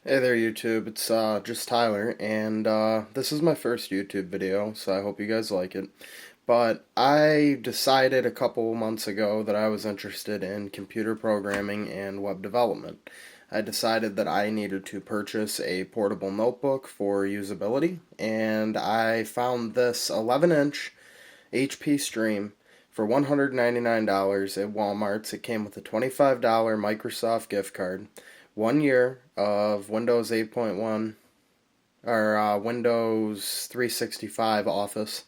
Hey there YouTube, it's just Tyler, and this is my first YouTube video, so I hope you guys like it. But I decided a couple months ago that I was interested in computer programming and web development. I decided that I needed to purchase a portable notebook for usability, and I found this 11-inch HP Stream for $199 at Walmart's. It came with a $25 Microsoft gift card, 1 year of Windows 8.1 or Windows 365 Office,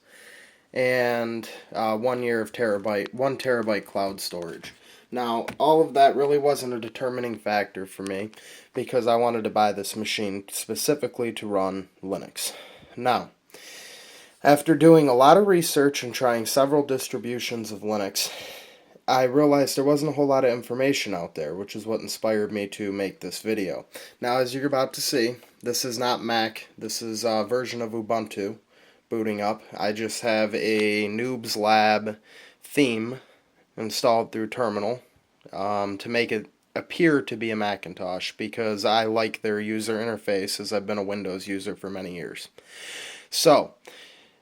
and 1 year of 1 terabyte cloud storage. Now, all of that really wasn't a determining factor for me because I wanted to buy this machine specifically to run Linux. Now, after doing a lot of research and trying several distributions of Linux, I realized there wasn't a whole lot of information out there, which is what inspired me to make this video. Now, as you're about to see, this is not Mac. This is a version of Ubuntu booting up. I just have a Noob's Lab theme installed through Terminal to make it appear to be a Macintosh because I like their user interface, as I've been a Windows user for many years. So,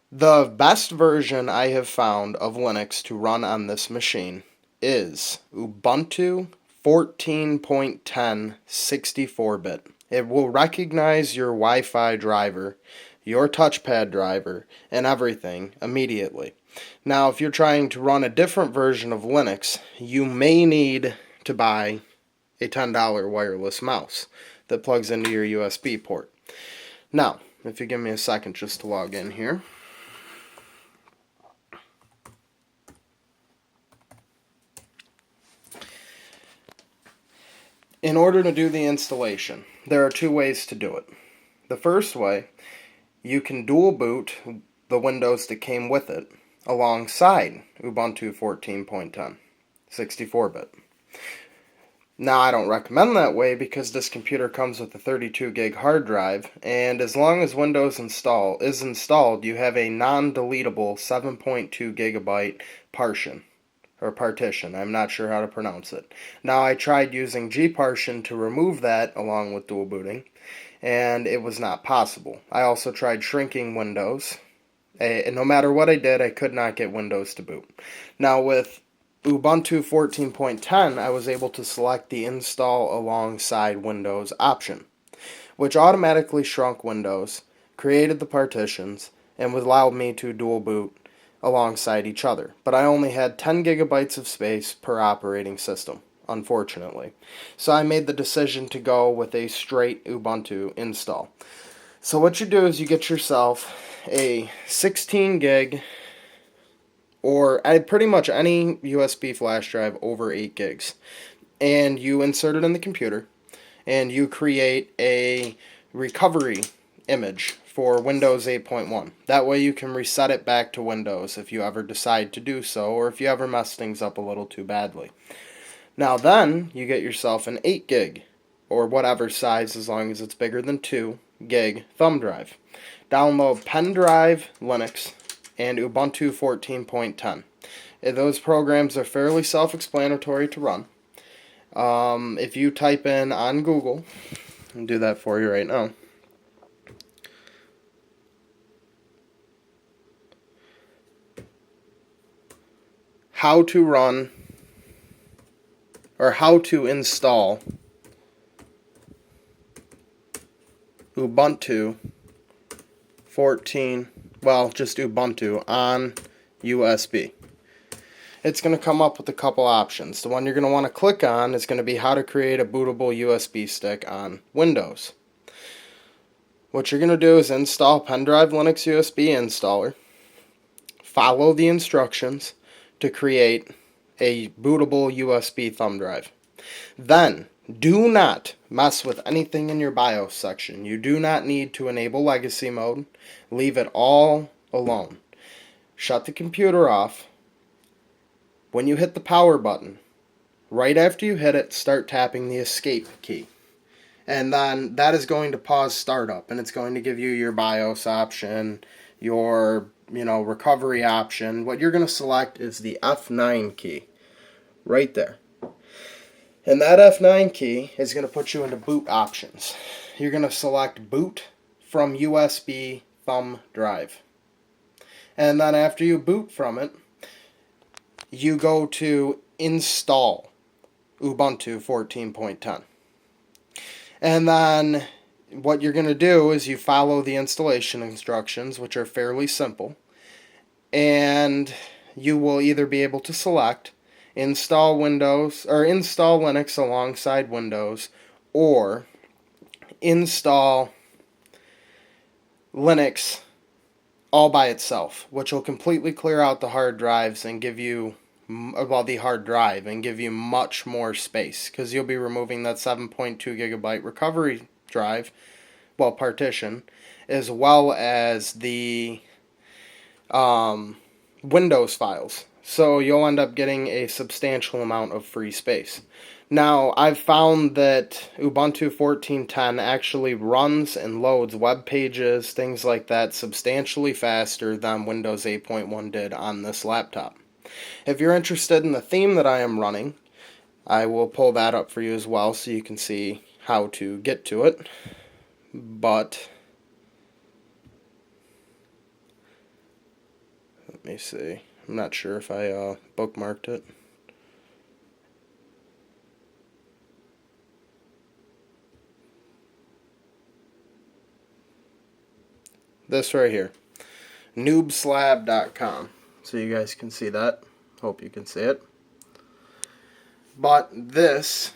the best version I have found of Linux to run on this machine is Ubuntu 14.10 64-bit. It will recognize your Wi-Fi driver, your touchpad driver, and everything immediately. Now, if you're trying to run a different version of Linux, you may need to buy a $10 wireless mouse that plugs into your USB port. Now, if you give me a second just to log in here. In order to do the installation, there are two ways to do it. The first way, you can dual boot the Windows that came with it alongside Ubuntu 14.10 64-bit. Now, I don't recommend that way because this computer comes with a 32 gig hard drive, and as long as Windows is installed, you have a non-deletable 7.2 gigabyte partition. I'm not sure how to pronounce it. Now, I tried using gpartition to remove that along with dual booting, and it was not possible. I also tried shrinking Windows, and no matter what I did, I could not get Windows to boot. Now, with Ubuntu 14.10, I was able to select the install alongside Windows option, which automatically shrunk Windows, created the partitions, and would allow me to dual boot alongside each other. But I only had 10 gigabytes of space per operating system, unfortunately. So I made the decision to go with a straight Ubuntu install. So what you do is you get yourself a 16 gig or pretty much any USB flash drive over 8 gigs, and you insert it in the computer, and you create a recovery image for Windows 8.1. That way you can reset it back to Windows if you ever decide to do so, or if you ever mess things up a little too badly. Now then, you get yourself an 8 gig, or whatever size as long as it's bigger than 2 gig thumb drive. Download Pendrive Linux and Ubuntu 14.10. Those programs are fairly self-explanatory to run. If you type in on Google, I'll do that for you right now. How to run or how to install Ubuntu 14, well, just Ubuntu on USB. It's going to come up with a couple options. The one you're going to want to click on is going to be how to create a bootable USB stick on Windows. What you're going to do is install Pendrive Linux USB installer, follow the instructions to create a bootable USB thumb drive. Then, do not mess with anything in your BIOS section. You do not need to enable legacy mode. Leave it all alone. Shut the computer off. When you hit the power button, right after you hit it, start tapping the escape key. And then that is going to pause startup, and it's going to give you your BIOS option, your recovery option. What you're going to select is the F9 key right there. And that F9 key is going to put you into boot options. You're going to select boot from USB thumb drive. And then after you boot from it, you go to install Ubuntu 14.10. And then what you're going to do is you follow the installation instructions, which are fairly simple. And you will either be able to select install Windows or install Linux alongside Windows, or install Linux all by itself, which will completely clear out the hard drives and give you, well, the hard drive and give you much more space, because you'll be removing that 7.2 gigabyte recovery drive, well, partition, as well as the Windows files. So you'll end up getting a substantial amount of free space. Now, I've found that Ubuntu 14.10 actually runs and loads web pages, things like that, substantially faster than Windows 8.1 did on this laptop. If you're interested in the theme that I am running, I will pull that up for you as well so you can see how to get to it. But let me see. I'm not sure if I bookmarked it. This right here, noobslab.com. So you guys can see that. Hope you can see it. But this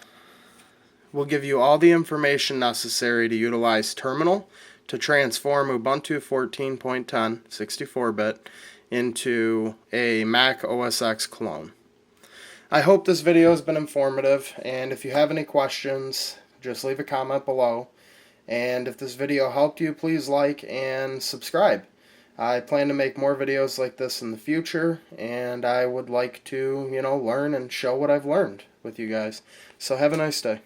will give you all the information necessary to utilize Terminal to transform Ubuntu 14.10 64-bit into a Mac OS X clone. I hope this video has been informative, and if you have any questions, just leave a comment below. And if this video helped you, please like and subscribe. I plan to make more videos like this in the future, and I would like to, learn and show what I've learned with you guys. So have a nice day.